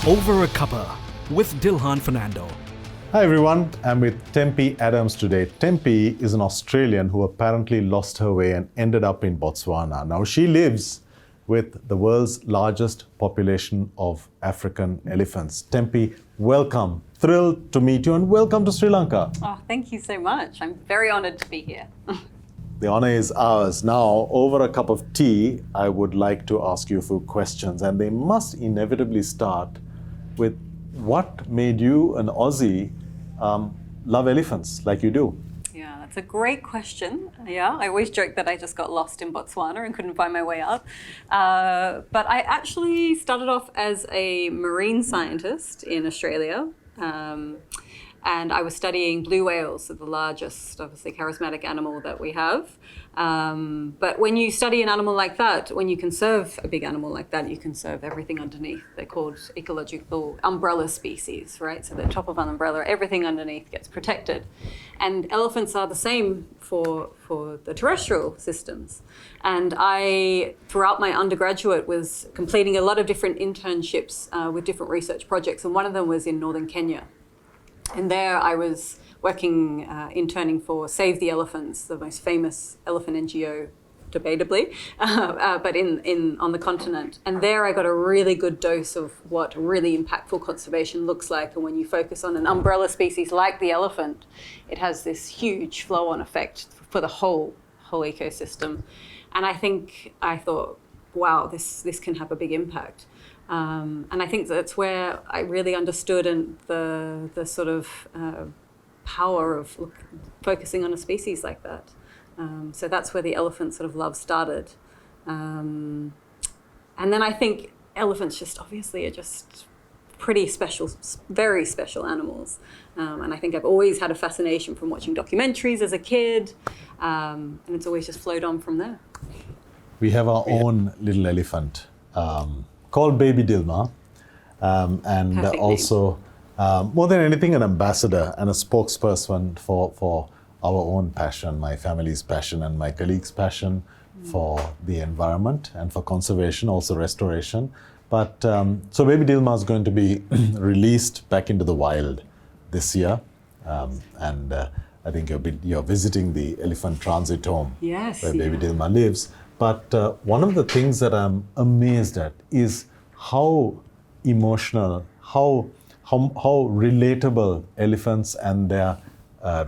Over a Cuppa with Dilmah Fernando. Hi everyone, I'm with Tempe Adams today. Tempe is an Australian who apparently lost her way and ended up in Botswana. Now she lives with the world's largest population of African elephants. Tempe, welcome. Thrilled to meet you and welcome to Sri Lanka. Oh, thank you so much. I'm very honored to be here. The honor is ours. Now, over a cup of tea, I would like to ask you a few questions, and they must inevitably start with what made you, an Aussie, love elephants like you do? Yeah, that's a great question. Yeah, I always joke that I just got lost in Botswana and couldn't find my way out. But I actually started off as a marine scientist in Australia. And I was studying blue whales, so the largest, obviously, charismatic animal that we have. But when you study an animal like that, when you conserve a big animal like that, you conserve everything underneath. They're called ecological umbrella species, right? So the top of an umbrella, everything underneath gets protected. And elephants are the same for the terrestrial systems. And I, throughout my undergraduate, was completing a lot of different internships with different research projects, and one of them was in northern Kenya. And there I was working, interning for Save the Elephants, the most famous elephant NGO, debatably, but on the continent. And there I got a really good dose of what really impactful conservation looks like. And when you focus on an umbrella species like the elephant, it has this huge flow-on effect for the whole ecosystem. And I thought, wow, this can have a big impact. And I think that's where I really understood the sort of power of focusing on a species like that. So that's where the elephant sort of love started. And then I think elephants just obviously are just pretty special, very special animals. And I think I've always had a fascination from watching documentaries as a kid. And it's always just flowed on from there. We have our own little elephant. Called Baby Dilmah, and Perfect also more than anything an ambassador and a spokesperson for our own passion, my family's passion and my colleagues' passion for the environment and for conservation, also restoration. But so Baby Dilmah is going to be released back into the wild this year, and I think you're visiting the elephant transit home. Yes, where Baby Dilmah lives. But one of the things that I'm amazed at is how emotional, how relatable elephants and their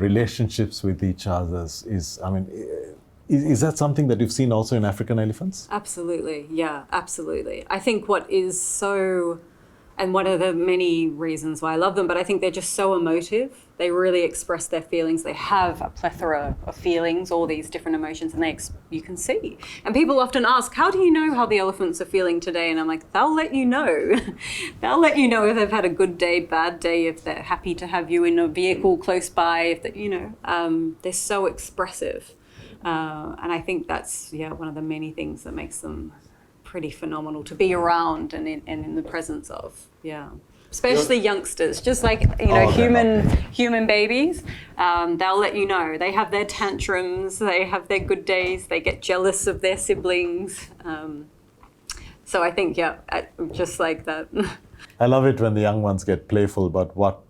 relationships with each other is. I mean, is that something that you've seen also in African elephants? Absolutely, yeah, absolutely. I think what is so, and one of the many reasons why I love them, but I think they're just so emotive. They really express their feelings. They have a plethora of feelings, all these different emotions, and you can see. And people often ask, how do you know how the elephants are feeling today? And I'm like, they'll let you know. They'll let you know if they've had a good day, bad day, if they're happy to have you in a vehicle close by, if they're so expressive. And I think that's, one of the many things that makes them pretty phenomenal to be around and in the presence of, especially youngsters, just like human babies. They'll let you know. They have their tantrums, they have their good days, they get jealous of their siblings. So I think just like that. I love it when the young ones get playful, but what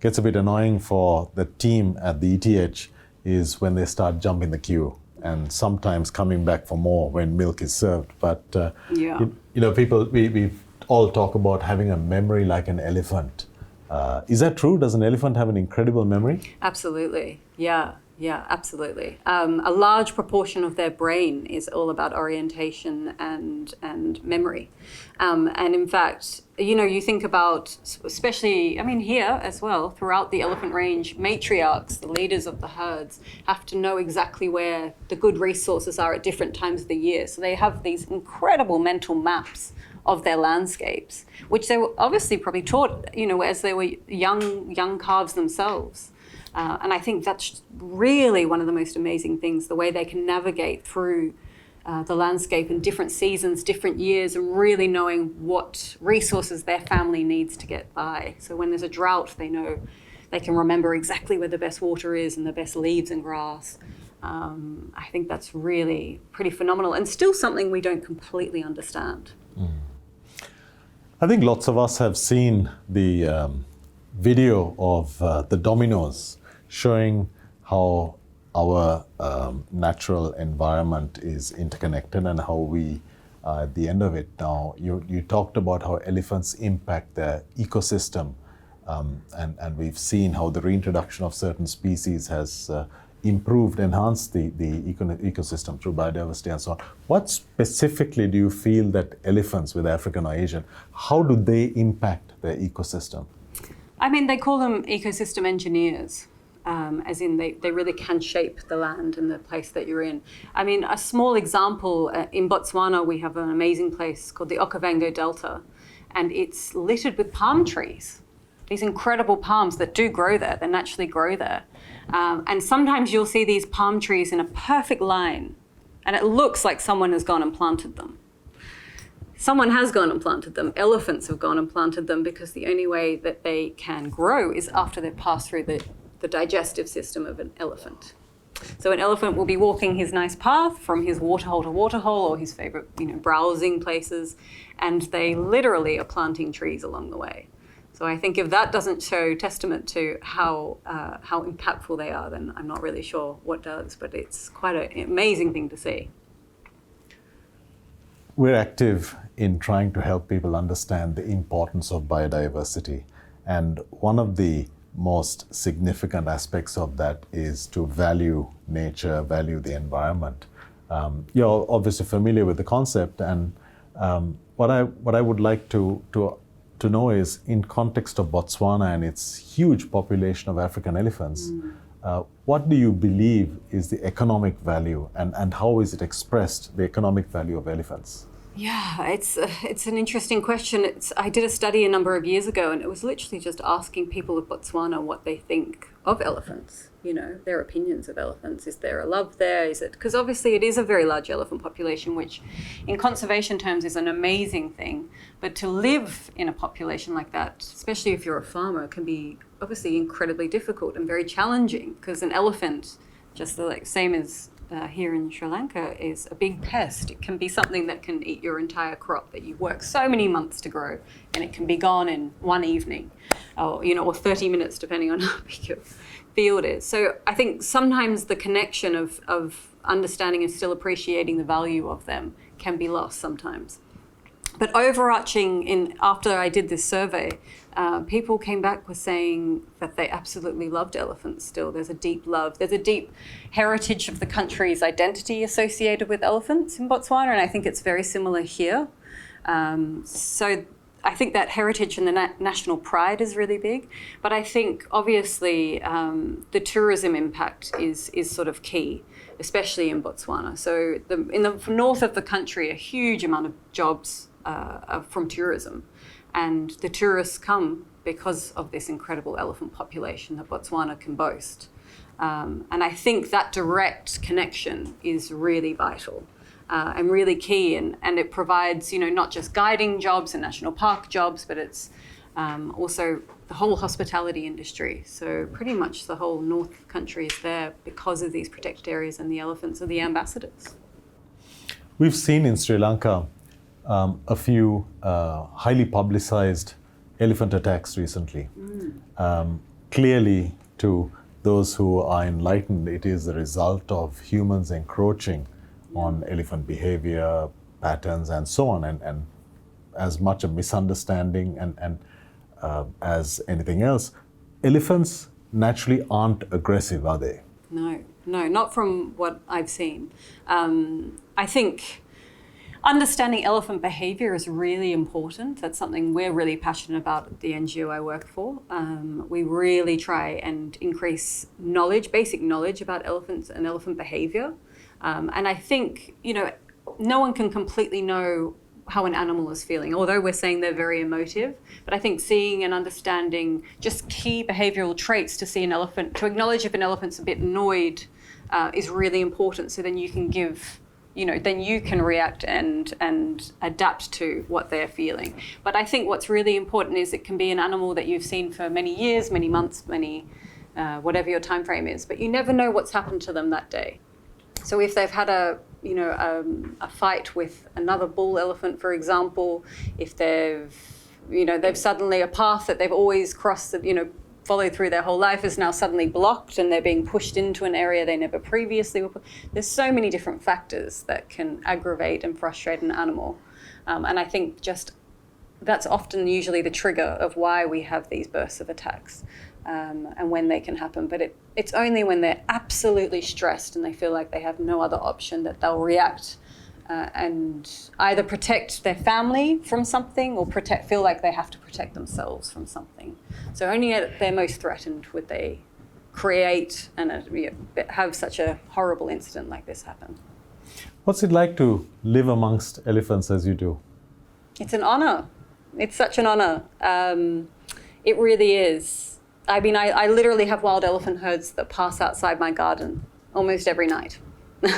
gets a bit annoying for the team at the ETH is when they start jumping the queue and sometimes coming back for more when milk is served. But people, we all talk about having a memory like an elephant. Is that true? Does an elephant have an incredible memory? Absolutely, yeah, absolutely. A large proportion of their brain is all about orientation and memory. And in fact, you think about, especially, here as well, throughout the elephant range, matriarchs, the leaders of the herds, have to know exactly where the good resources are at different times of the year. So they have these incredible mental maps of their landscapes, which they were obviously probably taught, as they were young calves themselves. And I think that's really one of the most amazing things, the way they can navigate through the landscape in different seasons, different years, and really knowing what resources their family needs to get by. So when there's a drought, they know they can remember exactly where the best water is and the best leaves and grass. I think that's really pretty phenomenal and still something we don't completely understand. I think lots of us have seen the video of the dominoes showing how our natural environment is interconnected and how we, at the end of it now, you talked about how elephants impact the ecosystem, and we've seen how the reintroduction of certain species has enhanced the ecosystem through biodiversity and so on. What specifically do you feel that elephants, whether African or Asian, how do they impact the ecosystem? I mean, they call them ecosystem engineers, as in they really can shape the land and the place that you're in. I mean, a small example, in Botswana, we have an amazing place called the Okavango Delta, and it's littered with palm trees. These incredible palms that do grow there, they naturally grow there. And sometimes you'll see these palm trees in a perfect line, and it looks like someone has gone and planted them. Someone has gone and planted them. Elephants have gone and planted them because the only way that they can grow is after they've passed through the digestive system of an elephant. So an elephant will be walking his nice path from his waterhole to waterhole, or his favorite, browsing places, and they literally are planting trees along the way. So I think if that doesn't show testament to how impactful they are, then I'm not really sure what does, but it's quite an amazing thing to see. We're active in trying to help people understand the importance of biodiversity. And one of the most significant aspects of that is to value nature, value the environment. You're obviously familiar with the concept, and what I would like to know is, in context of Botswana and its huge population of African elephants, what do you believe is the economic value, and how is it expressed, the economic value of elephants? Yeah, it's an interesting question. I did a study a number of years ago, and it was literally just asking people of Botswana what they think of elephants, their opinions of elephants. Is there a love there? Is it, because obviously it is a very large elephant population, which in conservation terms is an amazing thing. But to live in a population like that, especially if you're a farmer, can be obviously incredibly difficult and very challenging, because an elephant, just the same as here in Sri Lanka, is a big pest. It can be something that can eat your entire crop that you work so many months to grow, and it can be gone in one evening, or 30 minutes, depending on how big your field is. So I think sometimes the connection of understanding and still appreciating the value of them can be lost sometimes. But overarching, after I did this survey, people came back with saying that they absolutely loved elephants still. There's a deep love. There's a deep heritage of the country's identity associated with elephants in Botswana, and I think it's very similar here. So I think that heritage and the national pride is really big. But I think, obviously, the tourism impact is sort of key, especially in Botswana. So in the north of the country, a huge amount of jobs from tourism. And the tourists come because of this incredible elephant population that Botswana can boast. And I think that direct connection is really vital and really key. And it provides, not just guiding jobs and national park jobs, but it's also the whole hospitality industry. So pretty much the whole North country is there because of these protected areas, and the elephants are the ambassadors. We've seen in Sri Lanka a few highly publicized elephant attacks recently. Clearly, to those who are enlightened, it is the result of humans encroaching on elephant behavior, patterns, and so on, and as much a misunderstanding and as anything else. Elephants naturally aren't aggressive, are they? No, not from what I've seen. I think understanding elephant behavior is really important. That's something we're really passionate about at the NGO I work for. We really try and increase knowledge, basic knowledge about elephants and elephant behavior. And I think, no one can completely know how an animal is feeling, although we're saying they're very emotive. But I think seeing and understanding just key behavioral traits to see an elephant, to acknowledge if an elephant's a bit annoyed, is really important. So then you can then you can react and adapt to what they're feeling. But I think what's really important is it can be an animal that you've seen for many years, many months, whatever your time frame is, but you never know what's happened to them that day. So if they've had a fight with another bull elephant, for example, if they've they've suddenly, a path that they've always crossed, followed through their whole life is now suddenly blocked, and they're being pushed into an area they never previously were. There's so many different factors that can aggravate and frustrate an animal. And I think just that's often usually the trigger of why we have these bursts of attacks, and when they can happen. But it's only when they're absolutely stressed and they feel like they have no other option that they'll react and either protect their family from something or feel like they have to protect themselves from something. So only at their most threatened would they create and have such a horrible incident like this happen. What's it like to live amongst elephants as you do? It's an honor. It's such an honor. It really is. I mean, I literally have wild elephant herds that pass outside my garden almost every night.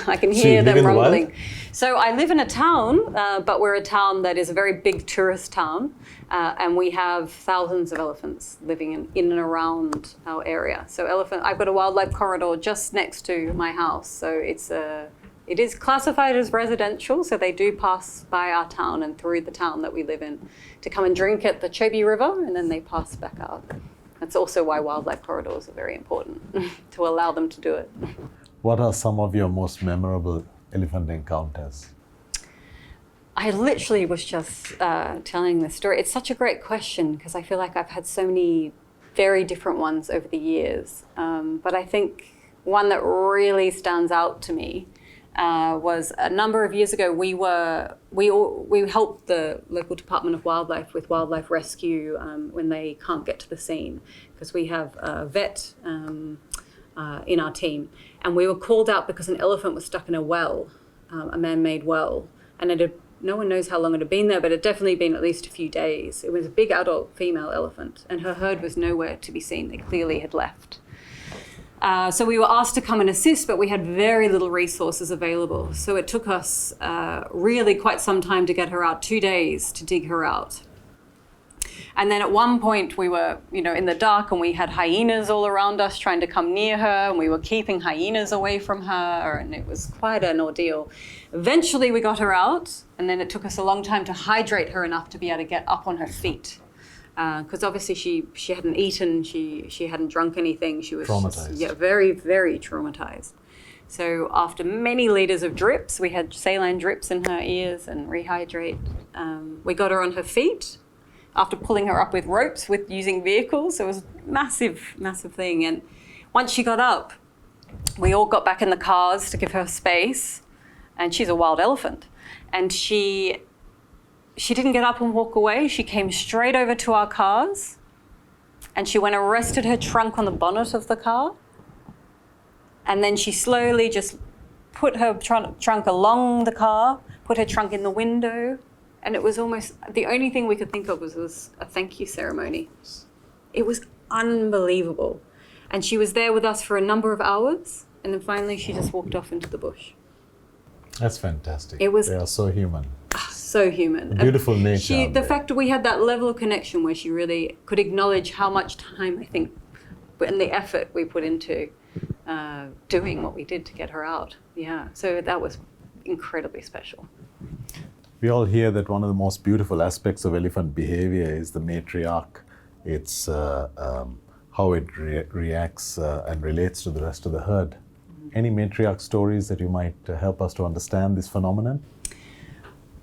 I can hear them rumbling. So I live in a town, but we're a town that is a very big tourist town, and we have thousands of elephants living in and around our area. So I've got a wildlife corridor just next to my house. So it is classified as residential, so they do pass by our town and through the town that we live in to come and drink at the Chobe River, and then they pass back out. That's also why wildlife corridors are very important, to allow them to do it. What are some of your most memorable elephant encounters? I literally was just telling the story. It's such a great question because I feel like I've had so many very different ones over the years. But I think one that really stands out to me was a number of years ago. We helped the local Department of Wildlife with wildlife rescue when they can't get to the scene, because we have a vet in our team, and we were called out because an elephant was stuck in a well, a man-made well, and no one knows how long it had been there, but it had definitely been at least a few days. It was a big adult female elephant, and her herd was nowhere to be seen. They clearly had left. So we were asked to come and assist, but we had very little resources available. So it took us really quite some time to get her out, 2 days to dig her out. And then at one point we were, in the dark, and we had hyenas all around us trying to come near her, and we were keeping hyenas away from her, and it was quite an ordeal. Eventually we got her out, and then it took us a long time to hydrate her enough to be able to get up on her feet. Because obviously she hadn't eaten, she hadn't drunk anything. She was traumatized. Very, very traumatized. So after many liters of drips, we had saline drips in her ears and rehydrate. We got her on her feet after pulling her up with ropes using vehicles. It was a massive, massive thing. And once she got up, we all got back in the cars to give her space. And she's a wild elephant. And she didn't get up and walk away. She came straight over to our cars, and she went and rested her trunk on the bonnet of the car. And then she slowly just put her trunk along the car, put her trunk in the window, and it was almost, the only thing we could think of was a thank you ceremony. It was unbelievable. And she was there with us for a number of hours, and then finally she just walked off into the bush. That's fantastic. They are so human. So human. Beautiful nature. The fact that we had that level of connection where she really could acknowledge how much time, I think, and the effort we put into doing what we did to get her out. Yeah, so that was incredibly special. We all hear that one of the most beautiful aspects of elephant behavior is the matriarch. It's how it reacts and relates to the rest of the herd. Any matriarch stories that you might help us to understand this phenomenon?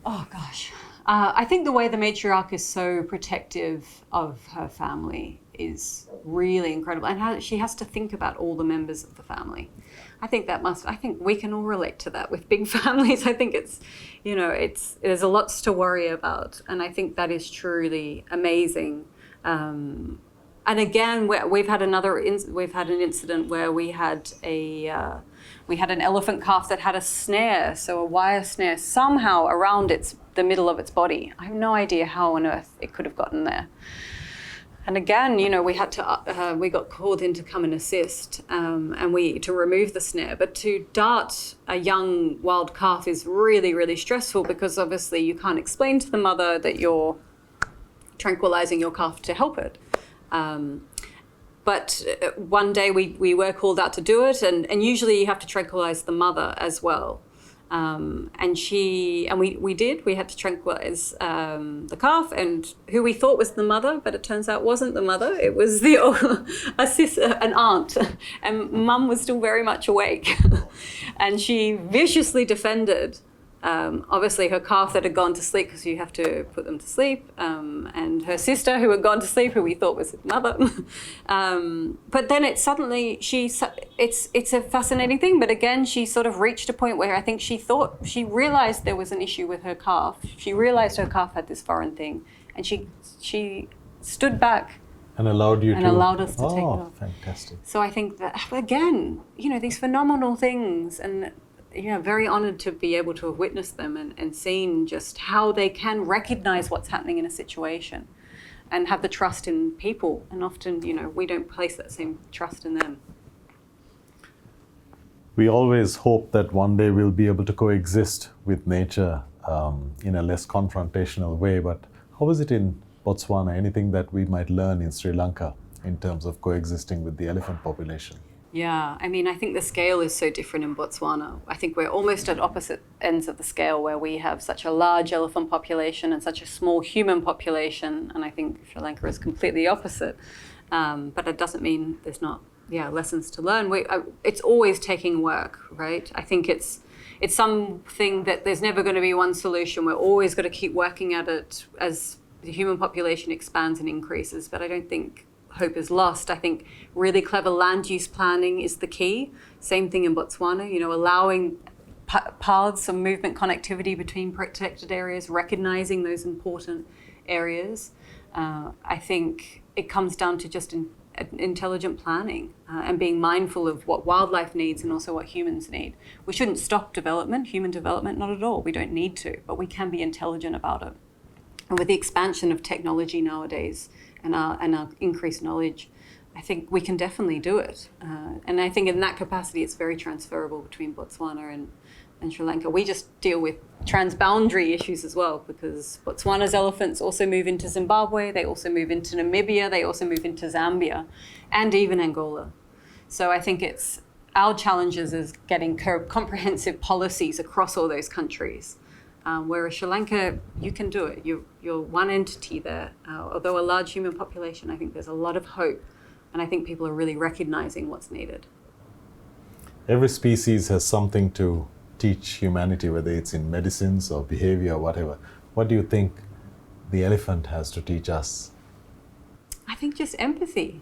Oh, gosh. I think the way the matriarch is so protective of her family is really incredible. And how she has to think about all the members of the family. I think we can all relate to that with big families. I think there's a lots to worry about. And I think that is truly amazing. And again, we've had an incident where we had an elephant calf that had a snare, so a wire snare somehow around the middle of its body. I have no idea how on earth it could have gotten there. And again, we had to we got called in to come and assist, and to remove the snare. But to dart a young wild calf is really, really stressful, because obviously you can't explain to the mother that you're tranquilizing your calf to help it. But one day we were called out to do it, and usually you have to tranquilize the mother as well. We had to tranquilize the calf, and who we thought was the mother, but it turns out wasn't the mother. It was an aunt, and mum was still very much awake. And she viciously defended, obviously, her calf that had gone to sleep, because you have to put them to sleep, and her sister who had gone to sleep, who we thought was his mother. But then it's a fascinating thing. But again, she sort of reached a point where I think she realized there was an issue with her calf. She realized her calf had this foreign thing, and she stood back and allowed us to take it off. Fantastic. So I think that, again, these phenomenal things, and very honored to be able to have witnessed them and seen just how they can recognize what's happening in a situation and have the trust in people. And often, we don't place that same trust in them. We always hope that one day we'll be able to coexist with nature in a less confrontational way. But how is it in Botswana? Anything that we might learn in Sri Lanka in terms of coexisting with the elephant population? Yeah, I think the scale is so different in Botswana. I think we're almost at opposite ends of the scale, where we have such a large elephant population and such a small human population. And I think Sri Lanka is completely opposite. But it doesn't mean there's not lessons to learn. It's always taking work, right? I think it's something that there's never going to be one solution. We're always going to keep working at it as the human population expands and increases. But I don't think hope is lost. I think really clever land use planning is the key. Same thing in Botswana, allowing paths of movement connectivity between protected areas, recognizing those important areas. I think it comes down to just intelligent planning and being mindful of what wildlife needs and also what humans need. We shouldn't stop human development, not at all. We don't need to, but we can be intelligent about it. And with the expansion of technology nowadays, and our increased knowledge, I think we can definitely do it. And I think in that capacity, it's very transferable between Botswana and Sri Lanka. We just deal with transboundary issues as well, because Botswana's elephants also move into Zimbabwe, they also move into Namibia, they also move into Zambia, and even Angola. So I think our challenges is getting comprehensive policies across all those countries. Whereas Sri Lanka, you can do it. You're one entity there. Although a large human population, I think there's a lot of hope. And I think people are really recognizing what's needed. Every species has something to teach humanity, whether it's in medicines or behavior or whatever. What do you think the elephant has to teach us? I think just empathy.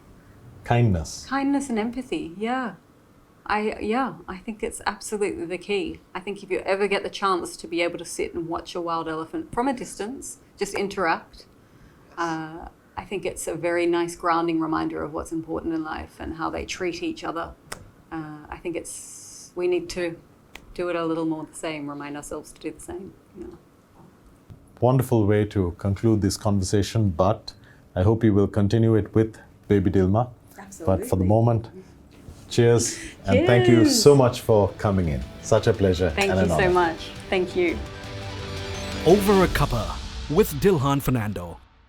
Kindness. Kindness and empathy, yeah. I think it's absolutely the key. I think if you ever get the chance to be able to sit and watch a wild elephant from a distance, just interact, I think it's a very nice grounding reminder of what's important in life and how they treat each other. I think we need to do it a little more the same, remind ourselves to do the same. Wonderful way to conclude this conversation, but I hope you will continue it with baby Dilmah. Absolutely. But for the moment, cheers, and thank you so much for coming in. Such a pleasure. Thank you so much. Thank you. Over a Cuppa with Dilhan Fernando.